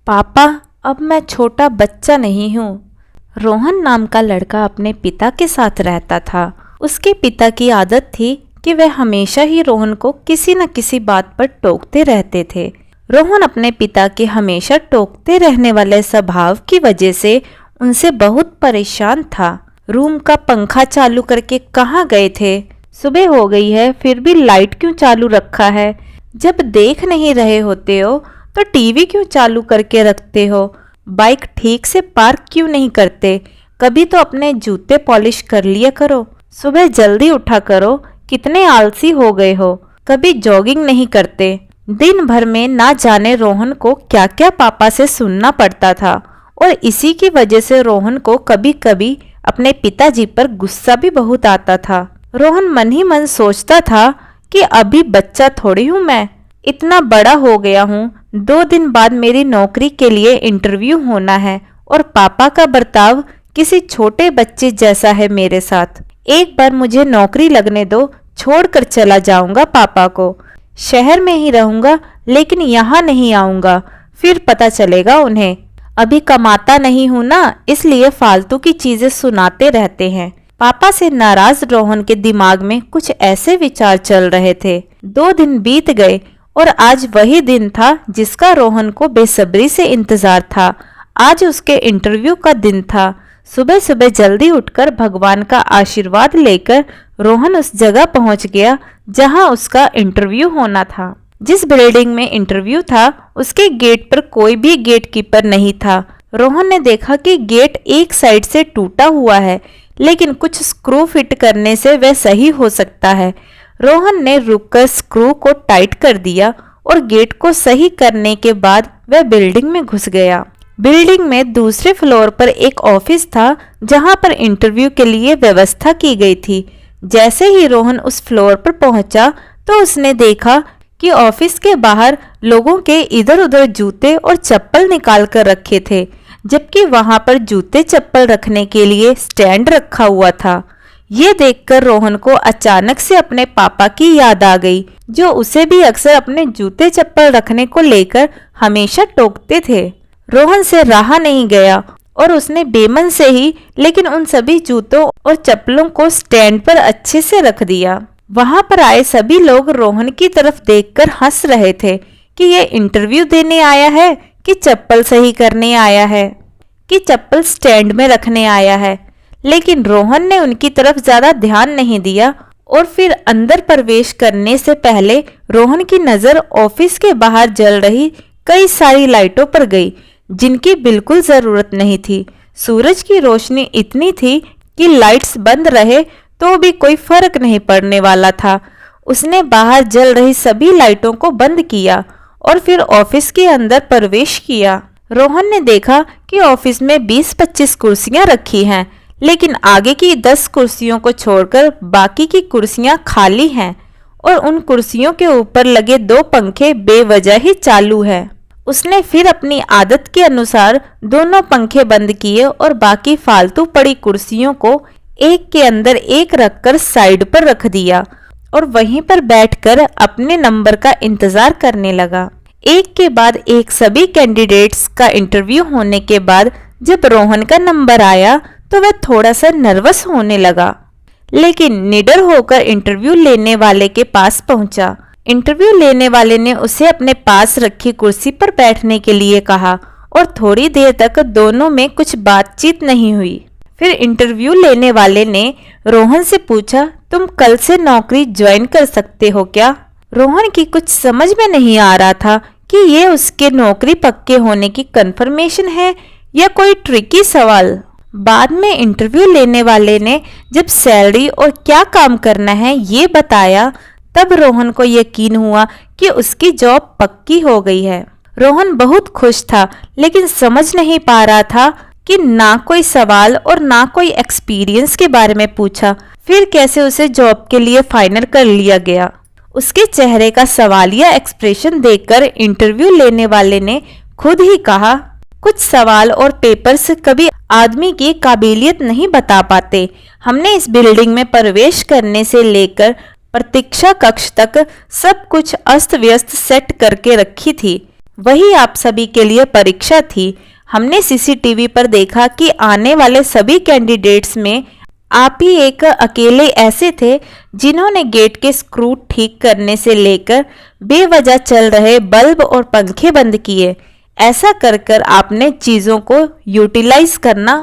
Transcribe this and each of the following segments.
पापा, अब मैं छोटा बच्चा नहीं हूँ। रोहन नाम का लड़का अपने पिता के साथ रहता था। उसके पिता की आदत थी कि वह हमेशा ही रोहन को किसी न किसी बात पर टोकते रहते थे। रोहन अपने पिता के हमेशा टोकते रहने वाले स्वभाव की वजह से उनसे बहुत परेशान था। रूम का पंखा चालू करके कहाँ गए थे? सुबह हो गई है फिर भी लाइट क्यों चालू रखा है? जब देख नहीं रहे होते हो तो टीवी क्यों चालू करके रखते हो? बाइक ठीक से पार्क क्यों नहीं करते? कभी तो अपने जूते पॉलिश कर लिया करो। सुबह जल्दी उठा करो, कितने आलसी हो गए हो। कभी जॉगिंग नहीं करते। दिन भर में ना जाने रोहन को क्या क्या पापा से सुनना पड़ता था और इसी की वजह से रोहन को कभी कभी अपने पिताजी पर गुस्सा भी बहुत आता था। रोहन मन ही मन सोचता था कि अभी बच्चा थोड़ी हूँ मैं, इतना बड़ा हो गया हूँ। 2 दिन बाद मेरी नौकरी के लिए इंटरव्यू होना है और पापा का बर्ताव किसी छोटे बच्चे जैसा है मेरे साथ। एक बार मुझे नौकरी लगने दो, छोड़कर चला जाऊंगा पापा को। शहर में ही रहूंगा लेकिन यहाँ नहीं आऊंगा, फिर पता चलेगा उन्हें। अभी कमाता नहीं हूं ना, इसलिए फालतू की चीजें सुनाते रहते हैं। पापा से नाराज रोहन के दिमाग में कुछ ऐसे विचार चल रहे थे। 2 दिन बीत गए और आज वही दिन था जिसका रोहन को बेसब्री से इंतजार था। आज उसके इंटरव्यू का दिन था। सुबह सुबह जल्दी उठकर भगवान का आशीर्वाद लेकर रोहन उस जगह पहुंच गया जहां उसका इंटरव्यू होना था। जिस बिल्डिंग में इंटरव्यू था उसके गेट पर कोई भी गेट कीपर नहीं था। रोहन ने देखा कि गेट एक साइड से टूटा हुआ है, लेकिन कुछ स्क्रू फिट करने से वह सही हो सकता है। रोहन ने रुककर स्क्रू को टाइट कर दिया और गेट को सही करने के बाद वह बिल्डिंग में घुस गया। बिल्डिंग में दूसरे फ्लोर पर एक ऑफिस था जहां पर इंटरव्यू के लिए व्यवस्था की गई थी। जैसे ही रोहन उस फ्लोर पर पहुंचा तो उसने देखा कि ऑफिस के बाहर लोगों के इधर उधर जूते और चप्पल निकाल कर रखे थे, जबकि वहां पर जूते चप्पल रखने के लिए स्टैंड रखा हुआ था। ये देखकर रोहन को अचानक से अपने पापा की याद आ गई, जो उसे भी अक्सर अपने जूते चप्पल रखने को लेकर हमेशा टोकते थे। रोहन से रहा नहीं गया और उसने बेमन से ही लेकिन उन सभी जूतों और चप्पलों को स्टैंड पर अच्छे से रख दिया। वहां पर आए सभी लोग रोहन की तरफ देखकर हंस रहे थे कि ये इंटरव्यू देने आया है कि चप्पल सही करने आया है कि चप्पल स्टैंड में रखने आया है। लेकिन रोहन ने उनकी तरफ ज्यादा ध्यान नहीं दिया और फिर अंदर प्रवेश करने से पहले रोहन की नजर ऑफिस के बाहर जल रही कई सारी लाइटों पर गई, जिनकी बिल्कुल जरूरत नहीं थी। सूरज की रोशनी इतनी थी कि लाइट्स बंद रहे तो भी कोई फर्क नहीं पड़ने वाला था। उसने बाहर जल रही सभी लाइटों को बंद किया और फिर ऑफिस के अंदर प्रवेश किया। रोहन ने देखा कि ऑफिस में 20-25 कुर्सियां रखी हैं, लेकिन आगे की 10 कुर्सियों को छोड़कर बाकी की कुर्सियां खाली हैं और उन कुर्सियों के ऊपर लगे 2 पंखे बेवजह ही चालू हैं। उसने फिर अपनी आदत के अनुसार दोनों पंखे बंद किए और बाकी फालतू पड़ी कुर्सियों को एक के अंदर एक रखकर साइड पर रख दिया और वहीं पर बैठकर अपने नंबर का इंतजार करने लगा। एक के बाद एक सभी कैंडिडेट्स का इंटरव्यू होने के बाद जब रोहन का नंबर आया तो वह थोड़ा सा नर्वस होने लगा, लेकिन निडर होकर इंटरव्यू लेने वाले के पास पहुंचा। इंटरव्यू लेने वाले ने उसे अपने पास रखी कुर्सी पर बैठने के लिए कहा और थोड़ी देर तक दोनों में कुछ बातचीत नहीं हुई। फिर इंटरव्यू लेने वाले ने रोहन से पूछा, तुम कल से नौकरी ज्वाइन कर सकते हो क्या? रोहन की कुछ समझ में नहीं आ रहा था कि ये उसके नौकरी पक्के होने की कंफर्मेशन है या कोई ट्रिकी सवाल। बाद में इंटरव्यू लेने वाले ने जब सैलरी और क्या काम करना है ये बताया, तब रोहन को यकीन हुआ कि उसकी जॉब पक्की हो गई है। रोहन बहुत खुश था, लेकिन समझ नहीं पा रहा था कि ना कोई सवाल और ना कोई एक्सपीरियंस के बारे में पूछा, फिर कैसे उसे जॉब के लिए फाइनल कर लिया गया। उसके चेहरे का सवालिया एक्सप्रेशन देखकर इंटरव्यू लेने वाले ने खुद ही कहा, कुछ सवाल और पेपर्स कभी आदमी की काबिलियत नहीं बता पाते। हमने इस बिल्डिंग में प्रवेश करने से लेकर प्रतीक्षा कक्ष तक सब कुछ अस्त व्यस्त सेट करके रखी थी। वही आप सभी के लिए परीक्षा थी। हमने सीसीटीवी पर देखा कि आने वाले सभी कैंडिडेट्स में आप ही एक अकेले ऐसे थे जिन्होंने गेट के स्क्रू ठीक करने से लेकर बेवजह चल रहे बल्ब और पंखे बंद किए। ऐसा कर कर आपने चीज़ों को यूटिलाइज करना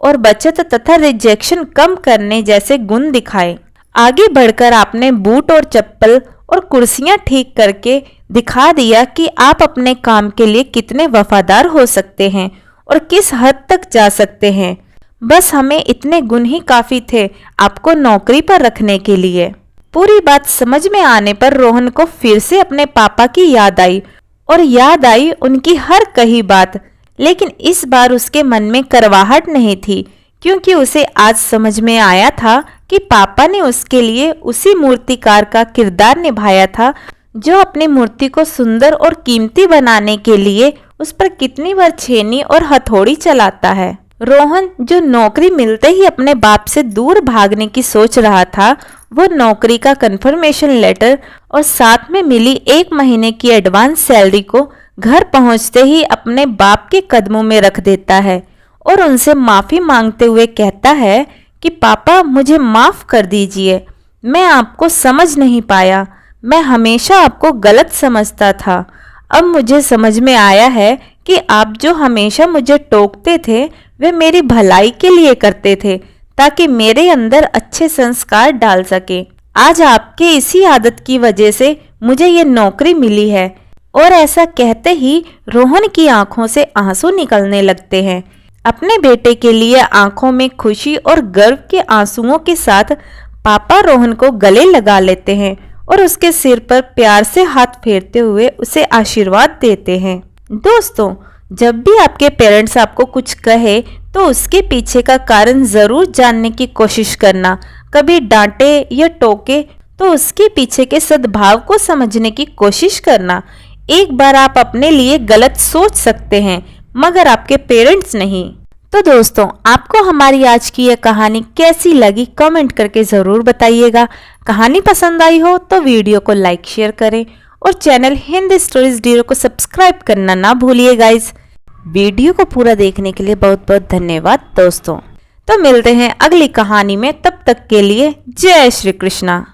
और बचत तथा रिजेक्शन कम करने जैसे गुण दिखाए। आगे बढ़कर आपने बूट और चप्पल और कुर्सियां ठीक करके दिखा दिया कि आप अपने काम के लिए कितने वफादार हो सकते हैं और किस हद तक जा सकते हैं। बस हमें इतने गुण ही काफी थे आपको नौकरी पर रखने के लिए। पूरी बात समझ में आने पर रोहन को फिर से अपने पापा की याद आई और याद आई उनकी हर कही बात। लेकिन इस बार उसके मन में करवाहट नहीं थी, क्योंकि उसे आज समझ में आया था कि पापा ने उसके लिए उसी मूर्तिकार का किरदार निभाया था जो अपनी मूर्ति को सुंदर और कीमती बनाने के लिए उस पर कितनी बार छेनी और हथौड़ी चलाता है। रोहन जो नौकरी मिलते ही अपने बाप से दूर भागने की सोच रहा था, वो नौकरी का कंफर्मेशन लेटर और साथ में मिली 1 महीने की एडवांस सैलरी को घर पहुंचते ही अपने बाप के कदमों में रख देता है और उनसे माफ़ी मांगते हुए कहता है कि पापा मुझे माफ़ कर दीजिए, मैं आपको समझ नहीं पाया, मैं हमेशा आपको गलत समझता था। अब मुझे समझ में आया है कि आप जो हमेशा मुझे टोकते थे वे मेरी भलाई के लिए करते थे ताकि मेरे अंदर अच्छे संस्कार डाल सके। आज आपके इसी आदत की वजह से मुझे ये नौकरी मिली है। और ऐसा कहते ही रोहन की आंखों से आंसू निकलने लगते हैं। अपने बेटे के लिए आंखों में खुशी और गर्व के आंसुओं के साथ पापा रोहन को गले लगा लेते हैं और उसके सिर पर प्यार से हाथ फेरते हुए उसे आशीर्वाद देते हैं। दोस्तों, जब भी आपके पेरेंट्स आपको कुछ कहे तो उसके पीछे का कारण जरूर जानने की कोशिश करना। कभी डांटे या टोके तो उसके पीछे के सद्भाव को समझने की कोशिश करना। एक बार आप अपने लिए गलत सोच सकते हैं मगर आपके पेरेंट्स नहीं। तो दोस्तों, आपको हमारी आज की यह कहानी कैसी लगी कमेंट करके ज़रूर बताइएगा। कहानी पसंद आई हो तो वीडियो को लाइक शेयर करें और चैनल हिंदी स्टोरीज डीरो को सब्सक्राइब करना ना भूलिए गाइज। वीडियो को पूरा देखने के लिए बहुत बहुत धन्यवाद दोस्तों। तो मिलते हैं अगली कहानी में, तब तक के लिए जय श्री कृष्णा।